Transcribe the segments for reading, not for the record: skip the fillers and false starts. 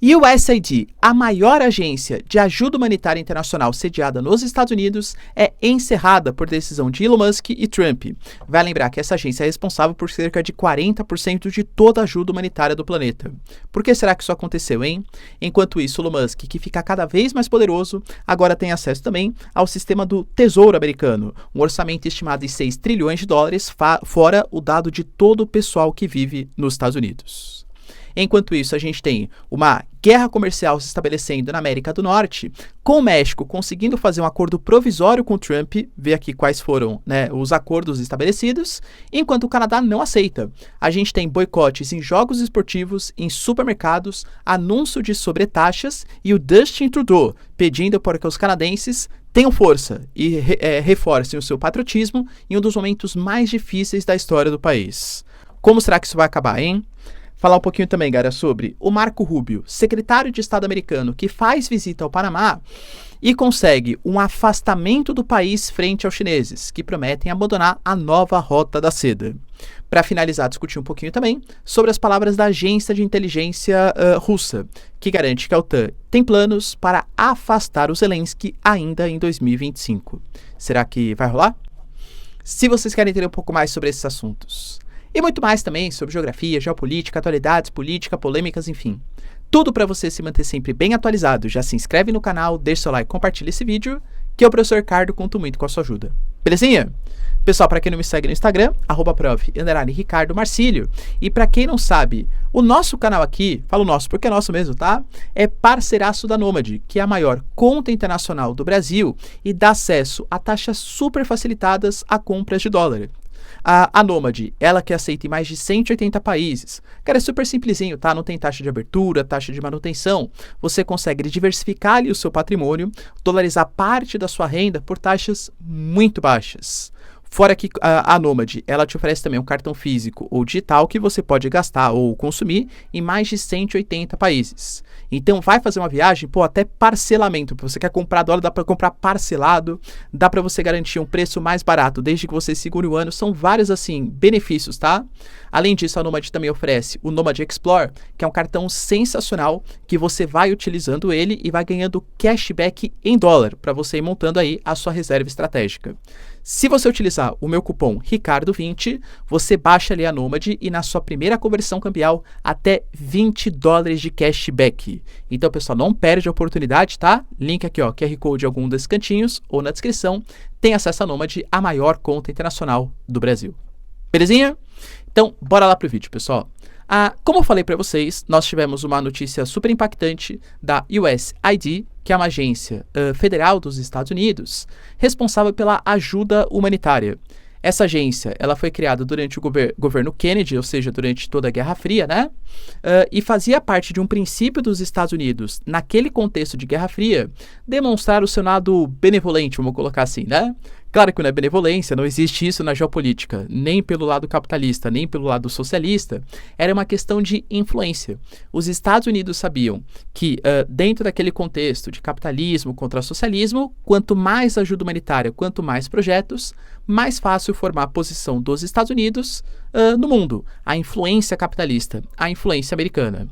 USAID, a maior agência de ajuda humanitária internacional sediada nos Estados Unidos, é encerrada por decisão de Elon Musk e Trump. Vai lembrar que essa agência é responsável por cerca de 40% de toda a ajuda humanitária do planeta. Por que será que isso aconteceu, hein? Enquanto isso, Elon Musk, que fica cada vez mais poderoso, agora tem acesso também ao sistema do Tesouro Americano, um orçamento estimado em 6 trilhões de dólares, fora o dado de todo o pessoal que vive nos Estados Unidos. Enquanto isso, a gente tem uma guerra comercial se estabelecendo na América do Norte, com o México conseguindo fazer um acordo provisório com o Trump, ver aqui quais foram, os acordos estabelecidos, enquanto o Canadá não aceita. A gente tem boicotes em jogos esportivos, em supermercados, anúncio de sobretaxas e o Justin Trudeau pedindo para que os canadenses tenham força e reforcem o seu patriotismo em um dos momentos mais difíceis da história do país. Como será que isso vai acabar, hein? Falar um pouquinho também, galera, sobre o Marco Rubio, secretário de Estado americano, que faz visita ao Panamá e consegue um afastamento do país frente aos chineses, que prometem abandonar a nova Rota da Seda. Para finalizar, discutir um pouquinho também sobre as palavras da agência de inteligência russa, que garante que a OTAN tem planos para afastar o Zelensky ainda em 2025. Será que vai rolar? Se vocês querem entender um pouco mais sobre esses assuntos, e muito mais também sobre geografia, geopolítica, atualidades, política, polêmicas, enfim. Tudo para você se manter sempre bem atualizado. Já se inscreve no canal, deixa seu like, compartilha esse vídeo, que eu, professor Ricardo, conto muito com a sua ajuda. Belezinha? Pessoal, para quem não me segue no Instagram, @prof_Ricardo Marcílio. E para quem não sabe, o nosso canal aqui, falo nosso porque é nosso mesmo, tá? É parceiraço da Nômade, que é a maior conta internacional do Brasil e dá acesso a taxas super facilitadas a compras de dólar. A Nômade, ela que aceita em mais de 180 países. Cara, é super simplesinho, tá? Não tem taxa de abertura, taxa de manutenção. Você consegue diversificar ali o seu patrimônio, dolarizar parte da sua renda por taxas muito baixas. Fora que a Nômade, ela te oferece também um cartão físico ou digital que você pode gastar ou consumir em mais de 180 países. Então, vai fazer uma viagem, até parcelamento. Você quer comprar dólar, dá para comprar parcelado, dá para você garantir um preço mais barato, desde que você segure o ano. São vários, benefícios, tá? Além disso, a Nômade também oferece o Nômade Explore, que é um cartão sensacional, que você vai utilizando ele e vai ganhando cashback em dólar, para você ir montando aí a sua reserva estratégica. Se você utilizar o meu cupom Ricardo20, você baixa ali a Nômade e na sua primeira conversão cambial até $20 de cashback. Então, pessoal, não perde a oportunidade, tá? Link aqui, ó, QR Code em algum desses cantinhos ou na descrição. Tem acesso à Nômade, a maior conta internacional do Brasil. Belezinha? Então, bora lá pro vídeo, pessoal. Como eu falei para vocês, nós tivemos uma notícia super impactante da USAID, que é uma agência federal dos Estados Unidos, responsável pela ajuda humanitária. Essa agência, ela foi criada durante o governo Kennedy, ou seja, durante toda a Guerra Fria, né? E fazia parte de um princípio dos Estados Unidos, naquele contexto de Guerra Fria, demonstrar o seu lado benevolente, vamos colocar assim, né? Claro que não é benevolência, não existe isso na geopolítica, nem pelo lado capitalista, nem pelo lado socialista. Era uma questão de influência. Os Estados Unidos sabiam que, dentro daquele contexto de capitalismo contra socialismo, quanto mais ajuda humanitária, quanto mais projetos, mais fácil formar a posição dos Estados Unidos no mundo. A influência capitalista, a influência americana.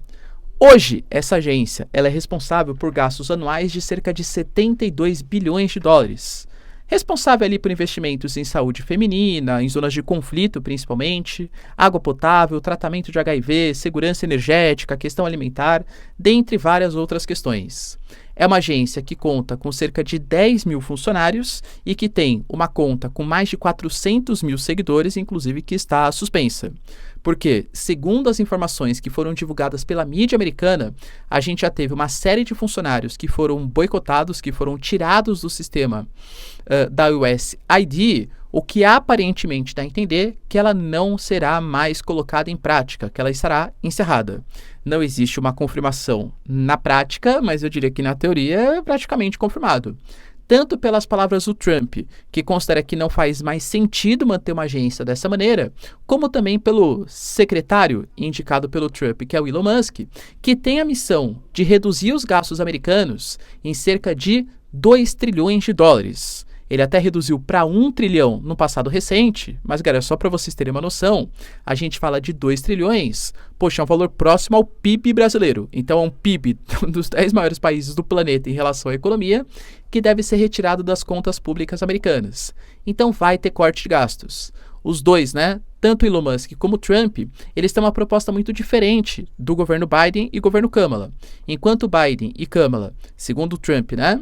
Hoje, essa agência ela é responsável por gastos anuais de cerca de 72 bilhões de dólares. Responsável ali por investimentos em saúde feminina, em zonas de conflito principalmente, água potável, tratamento de HIV, segurança energética, questão alimentar, dentre várias outras questões. É uma agência que conta com cerca de 10 mil funcionários e que tem uma conta com mais de 400 mil seguidores, inclusive que está suspensa. Porque, segundo as informações que foram divulgadas pela mídia americana, a gente já teve uma série de funcionários que foram boicotados, que foram tirados do sistema da USAID, o que aparentemente dá a entender que ela não será mais colocada em prática, que ela estará encerrada. Não existe uma confirmação na prática, mas eu diria que na teoria é praticamente confirmado. Tanto pelas palavras do Trump, que considera que não faz mais sentido manter uma agência dessa maneira, como também pelo secretário indicado pelo Trump, que é o Elon Musk, que tem a missão de reduzir os gastos americanos em cerca de 2 trilhões de dólares. Ele até reduziu para 1 trilhão no passado recente, mas, galera, só para vocês terem uma noção, a gente fala de 2 trilhões. Poxa, é um valor próximo ao PIB brasileiro. Então, é um PIB dos 10 maiores países do planeta em relação à economia que deve ser retirado das contas públicas americanas. Então, vai ter corte de gastos. Os dois, né? Tanto Elon Musk como Trump, eles têm uma proposta muito diferente do governo Biden e governo Kamala. Enquanto Biden e Kamala, segundo Trump, né,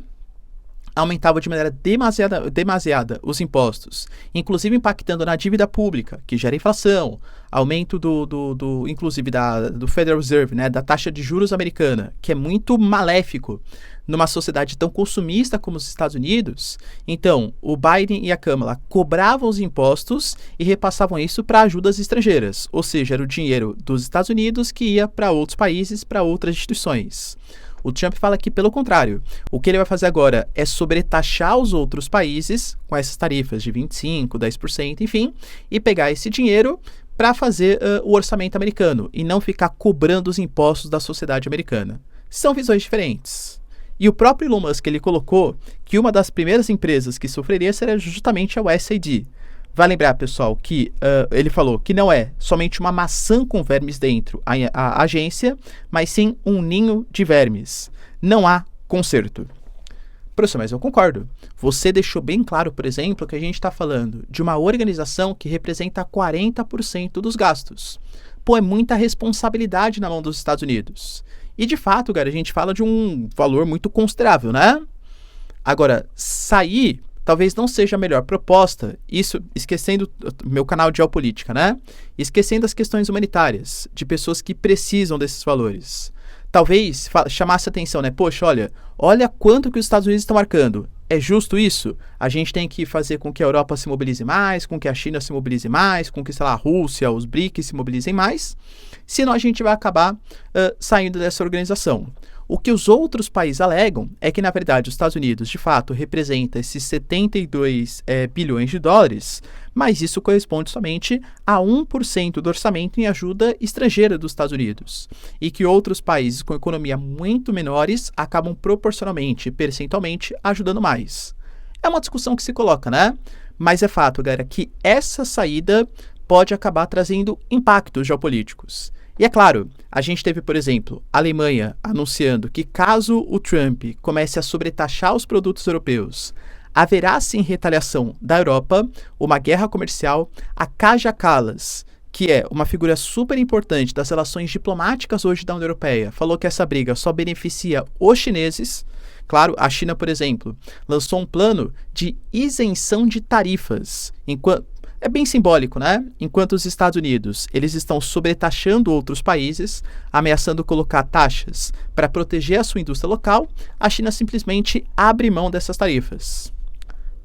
aumentavam de maneira demasiada os impostos, inclusive impactando na dívida pública, que gera inflação, aumento inclusive do Federal Reserve, né, da taxa de juros americana, que é muito maléfico numa sociedade tão consumista como os Estados Unidos. Então, o Biden e a Kamala cobravam os impostos e repassavam isso para ajudas estrangeiras, ou seja, era o dinheiro dos Estados Unidos que ia para outros países, para outras instituições. O Trump fala que, pelo contrário, o que ele vai fazer agora é sobretaxar os outros países com essas tarifas de 25%, 10%, enfim, e pegar esse dinheiro para fazer o orçamento americano e não ficar cobrando os impostos da sociedade americana. São visões diferentes. E o próprio Elon Musk, ele colocou que uma das primeiras empresas que sofreria seria justamente a USAID. Vai lembrar, pessoal, que ele falou que não é somente uma maçã com vermes dentro a agência, mas sim um ninho de vermes. Não há conserto. Professor, mas eu concordo. Você deixou bem claro, por exemplo, que a gente está falando de uma organização que representa 40% dos gastos. Pô, é muita responsabilidade na mão dos Estados Unidos. E, de fato, cara, a gente fala de um valor muito considerável, né? Agora, sair talvez não seja a melhor proposta, isso esquecendo meu canal de geopolítica, né? Esquecendo as questões humanitárias, de pessoas que precisam desses valores. Talvez chamasse atenção, né? Poxa, olha quanto que os Estados Unidos estão arcando. É justo isso? A gente tem que fazer com que a Europa se mobilize mais, com que a China se mobilize mais, com que, sei lá, a Rússia, os BRICS se mobilizem mais, senão a gente vai acabar saindo dessa organização. O que os outros países alegam é que, na verdade, os Estados Unidos, de fato, representa esses 72 bilhões de dólares, mas isso corresponde somente a 1% do orçamento em ajuda estrangeira dos Estados Unidos, e que outros países com economia muito menores acabam proporcionalmente, percentualmente, ajudando mais. É uma discussão que se coloca, né? Mas é fato, galera, que essa saída pode acabar trazendo impactos geopolíticos. E é claro, a gente teve, por exemplo, a Alemanha anunciando que caso o Trump comece a sobretaxar os produtos europeus, haverá sim retaliação da Europa, uma guerra comercial. A Kaja Kallas, que é uma figura super importante das relações diplomáticas hoje da União Europeia, falou que essa briga só beneficia os chineses. Claro, a China, por exemplo, lançou um plano de isenção de tarifas, é bem simbólico, né? Enquanto os Estados Unidos, eles estão sobretaxando outros países, ameaçando colocar taxas para proteger a sua indústria local, a China simplesmente abre mão dessas tarifas.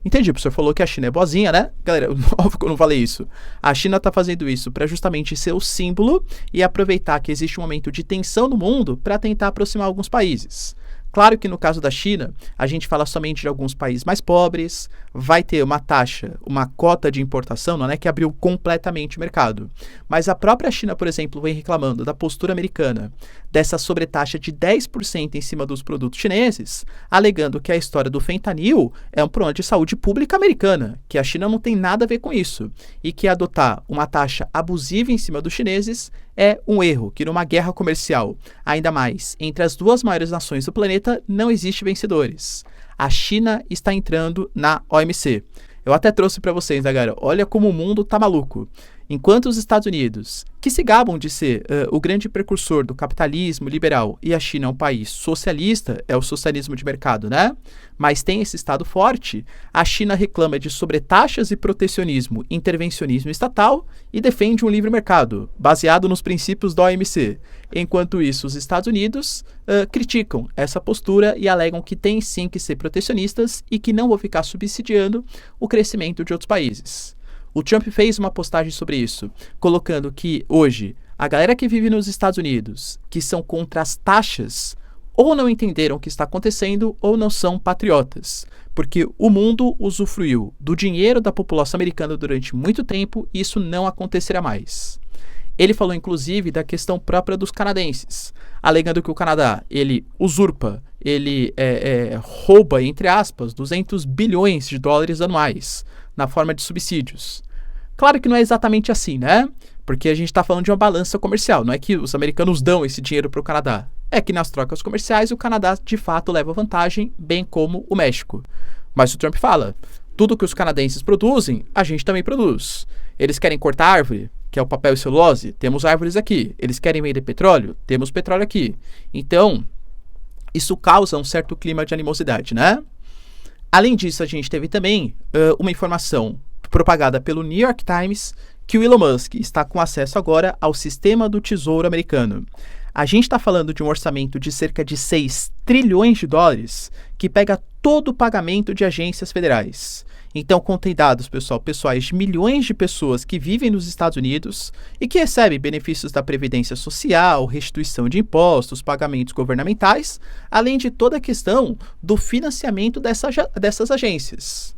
Entendi, o professor falou que a China é boazinha, né? Galera, óbvio que eu não falei isso. A China está fazendo isso para justamente ser o símbolo e aproveitar que existe um momento de tensão no mundo para tentar aproximar alguns países. Claro que no caso da China, a gente fala somente de alguns países mais pobres, vai ter uma taxa, uma cota de importação, não é que abriu completamente o mercado. Mas a própria China, por exemplo, vem reclamando da postura americana, dessa sobretaxa de 10% em cima dos produtos chineses, alegando que a história do fentanil é um problema de saúde pública americana, que a China não tem nada a ver com isso, e que adotar uma taxa abusiva em cima dos chineses é um erro, que numa guerra comercial, ainda mais entre as duas maiores nações do planeta, não existe vencedores. A China está entrando na OMC. Eu até trouxe para vocês, né, galera? Olha como o mundo tá maluco. Enquanto os Estados Unidos, que se gabam de ser o grande precursor do capitalismo liberal, e a China é um país socialista, é o socialismo de mercado, né? Mas tem esse Estado forte, a China reclama de sobretaxas e protecionismo, intervencionismo estatal e defende um livre mercado, baseado nos princípios da OMC. Enquanto isso, os Estados Unidos criticam essa postura e alegam que tem sim que ser protecionistas e que não vão ficar subsidiando o crescimento de outros países. O Trump fez uma postagem sobre isso, colocando que hoje a galera que vive nos Estados Unidos, que são contra as taxas, ou não entenderam o que está acontecendo ou não são patriotas, porque o mundo usufruiu do dinheiro da população americana durante muito tempo e isso não acontecerá mais. Ele falou inclusive da questão própria dos canadenses, alegando que o Canadá ele usurpa ele rouba, entre aspas, 200 bilhões de dólares anuais na forma de subsídios. Claro que não é exatamente assim, né? Porque a gente está falando de uma balança comercial, não é que os americanos dão esse dinheiro para o Canadá. É que nas trocas comerciais o Canadá de fato leva vantagem, bem como o México. Mas o Trump fala, tudo que os canadenses produzem, a gente também produz. Eles querem cortar árvore, que é o papel e celulose, temos árvores aqui. Eles querem vender petróleo, temos petróleo aqui. Então, isso causa um certo clima de animosidade, né? Além disso, a gente teve também uma informação propagada pelo New York Times que o Elon Musk está com acesso agora ao sistema do Tesouro americano. A gente está falando de um orçamento de cerca de 6 trilhões de dólares que pega todo o pagamento de agências federais. Então, contém dados, pessoais de milhões de pessoas que vivem nos Estados Unidos e que recebem benefícios da Previdência Social, restituição de impostos, pagamentos governamentais, além de toda a questão do financiamento dessas agências.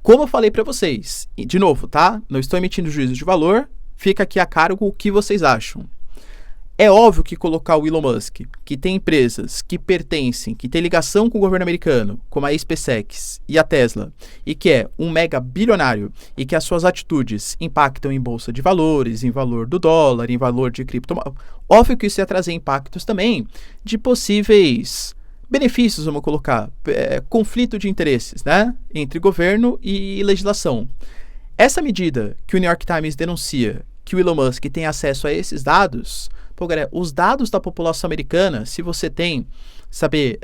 Como eu falei para vocês, e de novo, tá? Não estou emitindo juízo de valor, fica aqui a cargo o que vocês acham. É óbvio que colocar o Elon Musk, que tem empresas que pertencem, que tem ligação com o governo americano, como a SpaceX e a Tesla, e que é um mega bilionário, e que as suas atitudes impactam em bolsa de valores, em valor do dólar, em valor de criptomoedas. Óbvio que isso ia trazer impactos também de possíveis benefícios, vamos colocar, conflito de interesses, né, entre governo e legislação. Essa medida que o New York Times denuncia, que o Elon Musk tem acesso a esses dados, os dados da população americana, se você tem, saber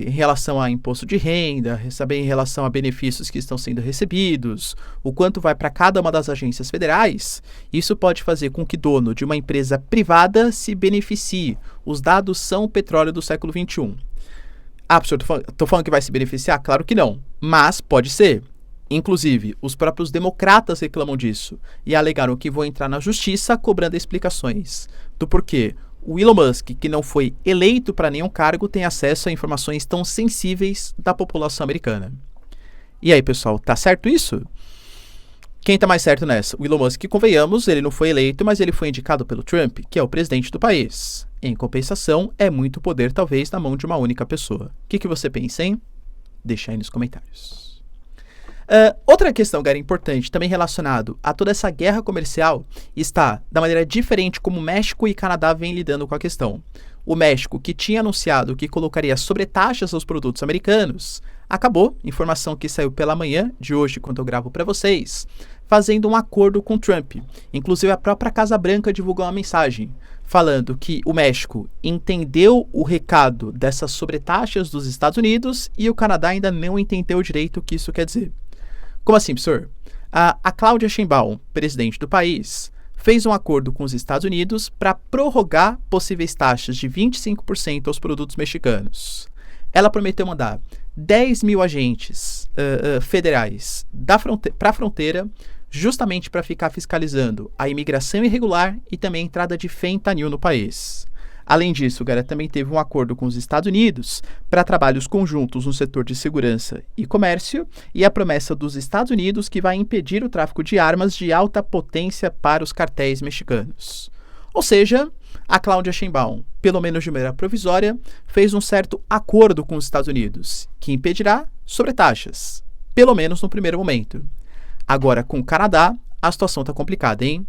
em relação a imposto de renda, saber em relação a benefícios que estão sendo recebidos, o quanto vai para cada uma das agências federais, isso pode fazer com que dono de uma empresa privada se beneficie. Os dados são o petróleo do século XXI. Ah, professor, estou falando que vai se beneficiar? Claro que não, mas pode ser. Inclusive, os próprios democratas reclamam disso e alegaram que vão entrar na justiça cobrando explicações do porquê o Elon Musk, que não foi eleito para nenhum cargo, tem acesso a informações tão sensíveis da população americana. E aí, pessoal, tá certo isso? Quem tá mais certo nessa? O Elon Musk, convenhamos, ele não foi eleito, mas ele foi indicado pelo Trump, que é o presidente do país. Em compensação, é muito poder, talvez, na mão de uma única pessoa. O que você pensa, hein? Deixa aí nos comentários. Outra questão, galera, importante, também relacionado a toda essa guerra comercial, está da maneira diferente como México e Canadá vêm lidando com a questão. O México, que tinha anunciado que colocaria sobretaxas aos produtos americanos, acabou, informação que saiu pela manhã de hoje, quando eu gravo para vocês, fazendo um acordo com Trump. Inclusive, a própria Casa Branca divulgou uma mensagem falando que o México entendeu o recado dessas sobretaxas dos Estados Unidos e o Canadá ainda não entendeu direito o que isso quer dizer. Como assim, professor? A Cláudia Sheinbaum, presidente do país, fez um acordo com os Estados Unidos para prorrogar possíveis taxas de 25% aos produtos mexicanos. Ela prometeu mandar 10 mil agentes federais para a fronteira, justamente para ficar fiscalizando a imigração irregular e também a entrada de fentanil no país. Além disso, o Gara também teve um acordo com os Estados Unidos para trabalhos conjuntos no setor de segurança e comércio e a promessa dos Estados Unidos que vai impedir o tráfico de armas de alta potência para os cartéis mexicanos. Ou seja, a Cláudia Sheinbaum, pelo menos de maneira provisória, fez um certo acordo com os Estados Unidos, que impedirá sobretaxas, pelo menos no primeiro momento. Agora, com o Canadá, a situação está complicada, hein?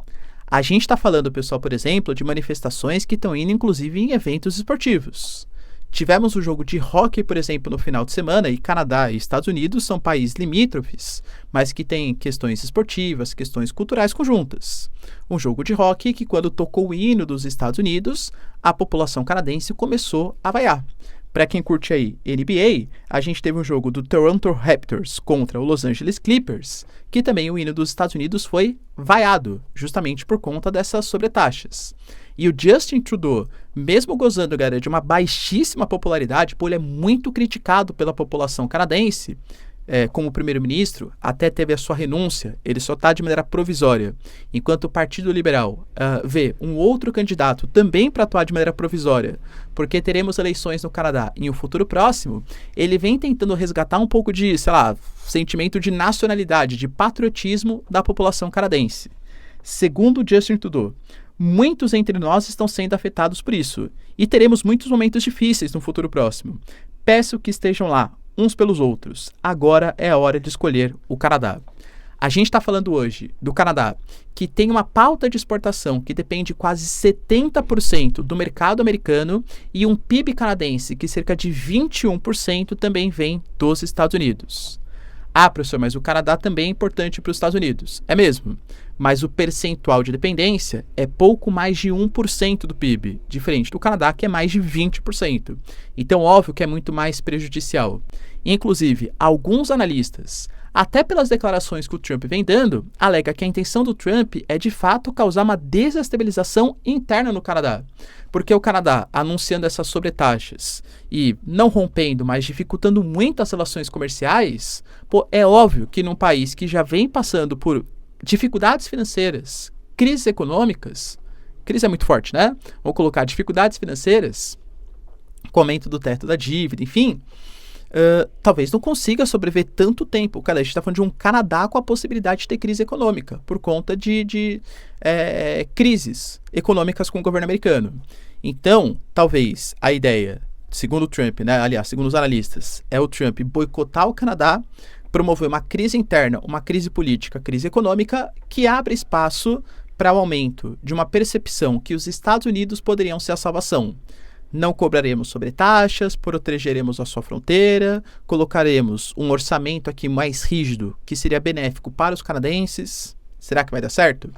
A gente está falando, pessoal, por exemplo, de manifestações que estão indo, inclusive, em eventos esportivos. Tivemos o jogo de hóquei, por exemplo, no final de semana, e Canadá e Estados Unidos são países limítrofes, mas que têm questões esportivas, questões culturais conjuntas. Um jogo de hóquei que, quando tocou o hino dos Estados Unidos, a população canadense começou a vaiar. Para quem curte aí NBA, a gente teve um jogo do Toronto Raptors contra o Los Angeles Clippers, que também o hino dos Estados Unidos foi vaiado, justamente por conta dessas sobretaxas. E o Justin Trudeau, mesmo gozando, galera, de uma baixíssima popularidade, ele é muito criticado pela população canadense, como primeiro-ministro, até teve a sua renúncia, ele só está de maneira provisória. Enquanto o Partido Liberal vê um outro candidato também para atuar de maneira provisória, porque teremos eleições no Canadá em um futuro próximo, ele vem tentando resgatar um pouco de, sentimento de nacionalidade, de patriotismo da população canadense. Segundo Justin Trudeau, muitos entre nós estão sendo afetados por isso, e teremos muitos momentos difíceis no futuro próximo. Peço que estejam lá, uns pelos outros. Agora é a hora de escolher o Canadá. A gente está falando hoje do Canadá, que tem uma pauta de exportação que depende quase 70% do mercado americano e um PIB canadense que cerca de 21% também vem dos Estados Unidos. Ah, professor, mas o Canadá também é importante para os Estados Unidos. É mesmo, mas o percentual de dependência é pouco mais de 1% do PIB, diferente do Canadá, que é mais de 20%. Então, óbvio que é muito mais prejudicial. Inclusive, alguns analistas, até pelas declarações que o Trump vem dando, alega que a intenção do Trump é de fato causar uma desestabilização interna no Canadá. Porque o Canadá, anunciando essas sobretaxas e não rompendo, mas dificultando muito as relações comerciais, é óbvio que num país que já vem passando por dificuldades financeiras, crises econômicas, crise é muito forte, né? Vou colocar dificuldades financeiras, com aumento do teto da dívida, enfim, talvez não consiga sobreviver tanto tempo. Cara, a gente está falando de um Canadá com a possibilidade de ter crise econômica por conta de crises econômicas com o governo americano. Então, talvez a ideia, segundo o Trump, né, aliás, segundo os analistas, é o Trump boicotar o Canadá, promover uma crise interna, uma crise política, crise econômica, que abre espaço para o aumento de uma percepção que os Estados Unidos poderiam ser a salvação. Não cobraremos sobretaxas, protegeremos a sua fronteira, colocaremos um orçamento aqui mais rígido, que seria benéfico para os canadenses. Será que vai dar certo?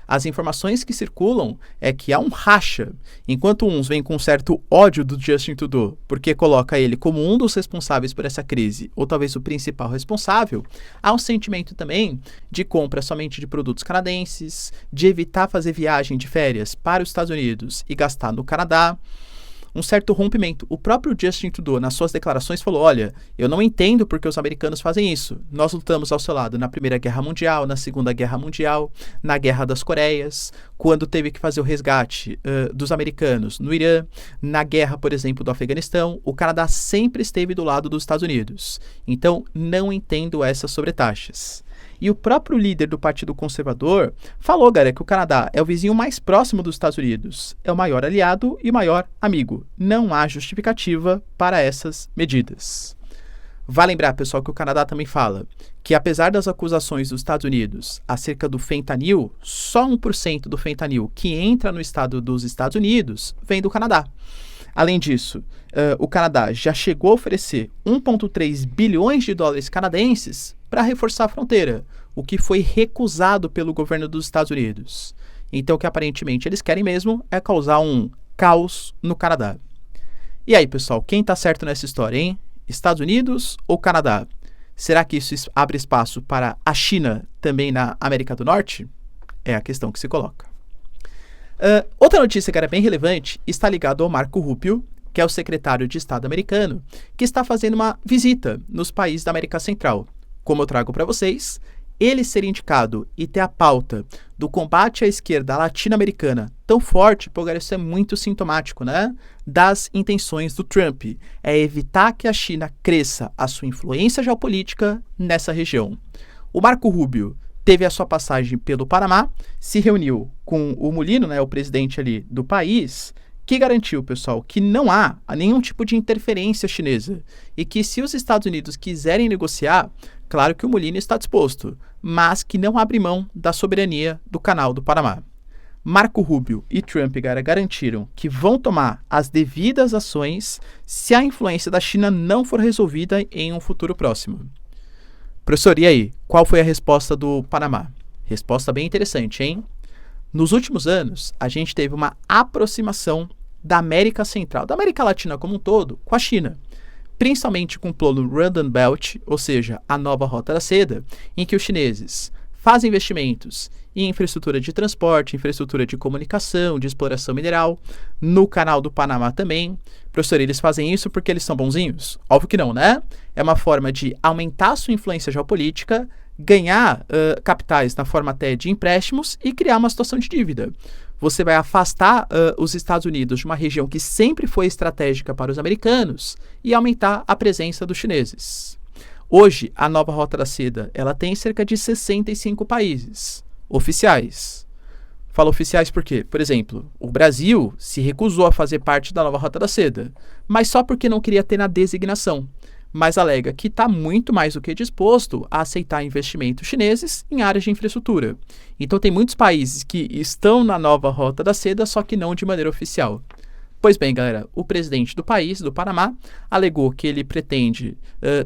As informações que circulam é que há um racha, enquanto uns vêm com um certo ódio do Justin Trudeau, porque coloca ele como um dos responsáveis por essa crise, ou talvez o principal responsável, há um sentimento também de compra somente de produtos canadenses, de evitar fazer viagem de férias para os Estados Unidos e gastar no Canadá. Um certo rompimento. O próprio Justin Trudeau, nas suas declarações, falou: olha, eu não entendo porque os americanos fazem isso. Nós lutamos ao seu lado na Primeira Guerra Mundial, na Segunda Guerra Mundial, na Guerra das Coreias, quando teve que fazer o resgate dos americanos no Irã, na guerra, por exemplo, do Afeganistão. O Canadá sempre esteve do lado dos Estados Unidos. Então, não entendo essas sobretaxas. E o próprio líder do Partido Conservador falou, galera, que o Canadá é o vizinho mais próximo dos Estados Unidos, é o maior aliado e o maior amigo. Não há justificativa para essas medidas. Vale lembrar, pessoal, que o Canadá também fala que, apesar das acusações dos Estados Unidos acerca do fentanil, só 1% do fentanil que entra no estado dos Estados Unidos vem do Canadá. Além disso, o Canadá já chegou a oferecer 1,3 bilhões de dólares canadenses para reforçar a fronteira, o que foi recusado pelo governo dos Estados Unidos. Então, o que aparentemente eles querem mesmo é causar um caos no Canadá. E aí, pessoal, quem está certo nessa história, hein? Estados Unidos ou Canadá? Será que isso abre espaço para a China também na América do Norte? É a questão que se coloca. Outra notícia que era bem relevante está ligada ao Marco Rubio, que é o secretário de Estado americano, que está fazendo uma visita nos países da América Central. Como eu trago para vocês, ele ser indicado e ter a pauta do combate à esquerda latino-americana tão forte, isso é muito sintomático, né? Das intenções do Trump. É evitar que a China cresça a sua influência geopolítica nessa região. O Marco Rubio teve a sua passagem pelo Panamá, se reuniu com o Mulino, né, o presidente ali do país, que garantiu, pessoal, que não há nenhum tipo de interferência chinesa e que se os Estados Unidos quiserem negociar, claro que o Mulino está disposto, mas que não abre mão da soberania do Canal do Panamá. Marco Rubio e Trump garantiram que vão tomar as devidas ações se a influência da China não for resolvida em um futuro próximo. Professor, e aí? Qual foi a resposta do Panamá? Resposta bem interessante, hein? Nos últimos anos, a gente teve uma aproximação da América Central, da América Latina como um todo, com a China. Principalmente com o plano Run Belt, ou seja, a nova Rota da Seda, em que os chineses fazem investimentos em infraestrutura de transporte, infraestrutura de comunicação, de exploração mineral, no Canal do Panamá também. Professor, eles fazem isso porque eles são bonzinhos? Óbvio que não, né? É uma forma de aumentar a sua influência geopolítica, ganhar capitais na forma até de empréstimos e criar uma situação de dívida. Você vai afastar os Estados Unidos de uma região que sempre foi estratégica para os americanos e aumentar a presença dos chineses. Hoje, a nova Rota da Seda ela tem cerca de 65 países oficiais. Falo oficiais porque, por exemplo, o Brasil se recusou a fazer parte da nova Rota da Seda, mas só porque não queria ter na designação, mas alega que está muito mais do que disposto a aceitar investimentos chineses em áreas de infraestrutura. Então tem muitos países que estão na nova Rota da Seda, só que não de maneira oficial. Pois bem, galera, o presidente do país, do Panamá, alegou que ele pretende,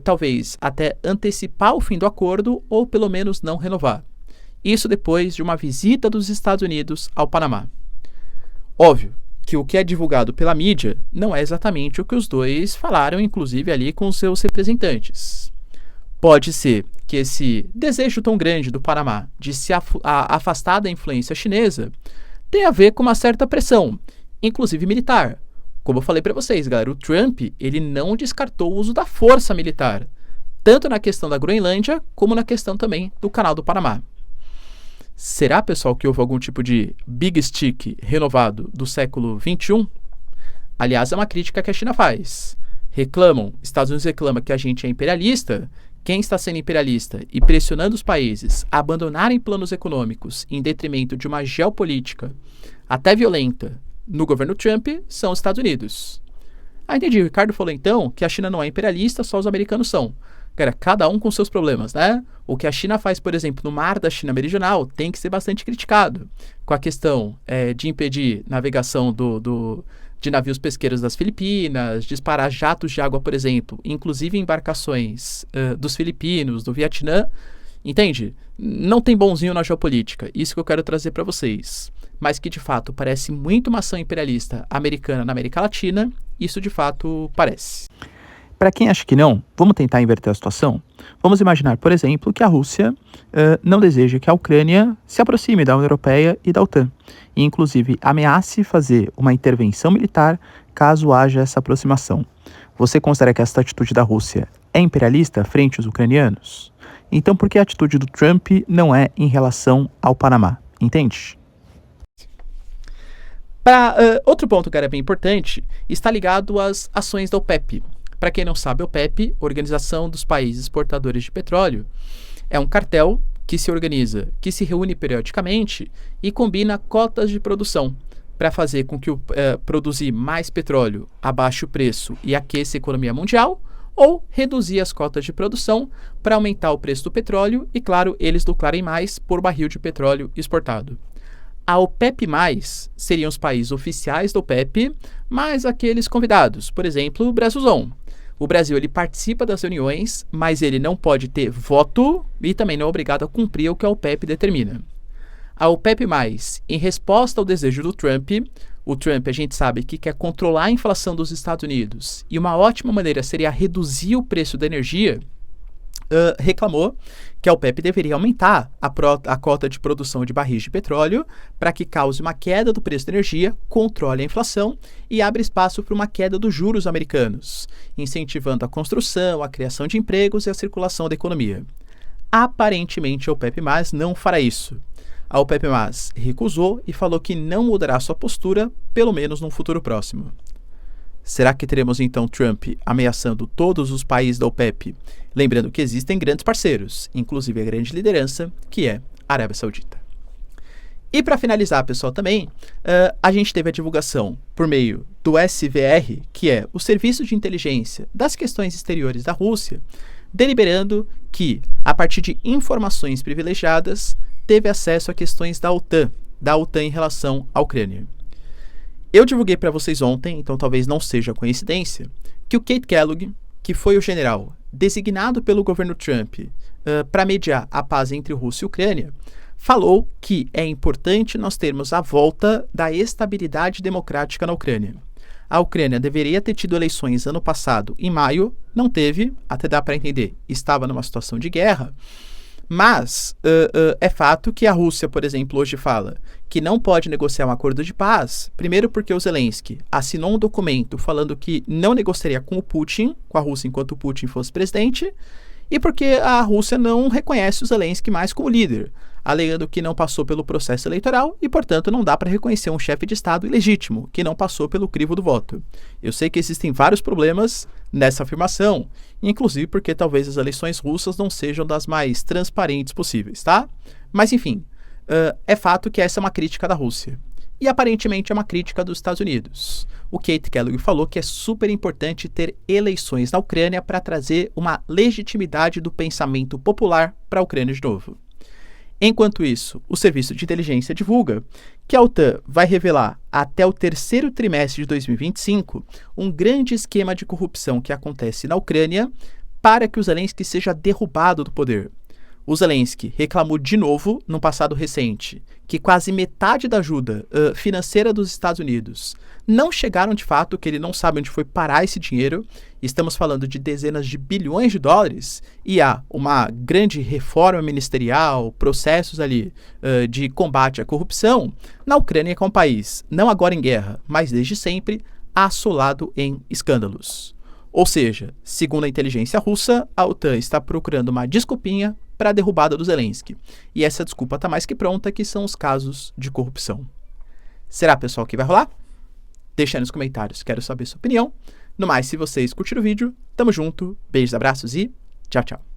talvez, até antecipar o fim do acordo ou pelo menos não renovar. Isso depois de uma visita dos Estados Unidos ao Panamá. Óbvio que o que é divulgado pela mídia não é exatamente o que os dois falaram, inclusive ali com seus representantes. Pode ser que esse desejo tão grande do Panamá de se afastar da influência chinesa tenha a ver com uma certa pressão, inclusive militar. Como eu falei para vocês, galera, o Trump ele não descartou o uso da força militar, tanto na questão da Groenlândia como na questão também do Canal do Panamá. Será, pessoal, que houve algum tipo de Big Stick renovado do século XXI? Aliás, é uma crítica que a China faz. Estados Unidos reclama que a gente é imperialista. Quem está sendo imperialista e pressionando os países a abandonarem planos econômicos em detrimento de uma geopolítica até violenta no governo Trump são os Estados Unidos. Entendi. O Ricardo falou então que a China não é imperialista, só os americanos são. Cara, cada um com seus problemas, né? O que a China faz, por exemplo, no mar da China Meridional tem que ser bastante criticado. Com a questão de impedir navegação de navios pesqueiros das Filipinas, disparar jatos de água, por exemplo, inclusive embarcações dos filipinos, do Vietnã. Entende? Não tem bonzinho na geopolítica. Isso que eu quero trazer para vocês. Mas que, de fato, parece muito uma ação imperialista americana na América Latina. Isso, de fato, parece. Para quem acha que não, vamos tentar inverter a situação? Vamos imaginar, por exemplo, que a Rússia não deseja que a Ucrânia se aproxime da União Europeia e da OTAN, e inclusive ameace fazer uma intervenção militar caso haja essa aproximação. Você considera que essa atitude da Rússia é imperialista frente aos ucranianos? Então por que a atitude do Trump não é em relação ao Panamá? Entende? Outro ponto que era bem importante está ligado às ações da OPEP. Para quem não sabe, a OPEP, Organização dos Países Exportadores de Petróleo, é um cartel que se organiza, que se reúne periodicamente e combina cotas de produção para fazer com que produzir mais petróleo abaixe o preço e aqueça a economia mundial, ou reduzir as cotas de produção para aumentar o preço do petróleo e, claro, eles lucrarem mais por barril de petróleo exportado. A OPEP+, seriam os países oficiais da OPEP, mais aqueles convidados, por exemplo, o Brasilzão. O Brasil ele participa das reuniões, mas ele não pode ter voto e também não é obrigado a cumprir o que a OPEP determina. A OPEP+, em resposta ao desejo do Trump, o Trump a gente sabe que quer controlar a inflação dos Estados Unidos e uma ótima maneira seria reduzir o preço da energia, reclamou que a OPEP deveria aumentar a cota de produção de barris de petróleo para que cause uma queda do preço da energia, controle a inflação e abra espaço para uma queda dos juros americanos, incentivando a construção, a criação de empregos e a circulação da economia. Aparentemente, a OPEP+, não fará isso. A OPEP+, recusou e falou que não mudará sua postura, pelo menos num futuro próximo. Será que teremos então Trump ameaçando todos os países da OPEP? Lembrando que existem grandes parceiros, inclusive a grande liderança, que é a Arábia Saudita. E para finalizar, pessoal, também, a gente teve a divulgação por meio do SVR, que é o Serviço de Inteligência das Questões Exteriores da Rússia, deliberando que, a partir de informações privilegiadas, teve acesso a questões da OTAN em relação à Ucrânia. Eu divulguei para vocês ontem, então talvez não seja coincidência, que o Kate Kellogg, que foi o general designado pelo governo Trump para mediar a paz entre Rússia e Ucrânia, falou que é importante nós termos a volta da estabilidade democrática na Ucrânia. A Ucrânia deveria ter tido eleições ano passado, em maio, não teve, até dá para entender, estava numa situação de guerra. Mas é fato que a Rússia, por exemplo, hoje fala que não pode negociar um acordo de paz, primeiro porque o Zelensky assinou um documento falando que não negociaria com o Putin, com a Rússia enquanto o Putin fosse presidente, e porque a Rússia não reconhece o Zelensky mais como líder, alegando que não passou pelo processo eleitoral e, portanto, não dá para reconhecer um chefe de Estado ilegítimo, que não passou pelo crivo do voto. Eu sei que existem vários problemas nessa afirmação, inclusive porque talvez as eleições russas não sejam das mais transparentes possíveis, tá? Mas, enfim, É fato que essa é uma crítica da Rússia. E aparentemente é uma crítica dos Estados Unidos. O Kate Kellogg falou que é super importante ter eleições na Ucrânia para trazer uma legitimidade do pensamento popular para a Ucrânia de novo. Enquanto isso, o serviço de inteligência divulga que a OTAN vai revelar até o terceiro trimestre de 2025 um grande esquema de corrupção que acontece na Ucrânia para que o Zelensky seja derrubado do poder. O Zelensky reclamou de novo, no passado recente, que quase metade da ajuda financeira dos Estados Unidos não chegaram de fato, que ele não sabe onde foi parar esse dinheiro. Estamos falando de dezenas de bilhões de dólares e há uma grande reforma ministerial, processos ali de combate à corrupção na Ucrânia, que é um país, não agora em guerra, mas desde sempre, assolado em escândalos. Ou seja, segundo a inteligência russa, a OTAN está procurando uma desculpinha para a derrubada do Zelensky. E essa desculpa está mais que pronta, que são os casos de corrupção. Será, pessoal, que vai rolar? Deixa aí nos comentários, quero saber sua opinião. No mais, se vocês curtiram o vídeo, tamo junto, beijos, abraços e tchau, tchau.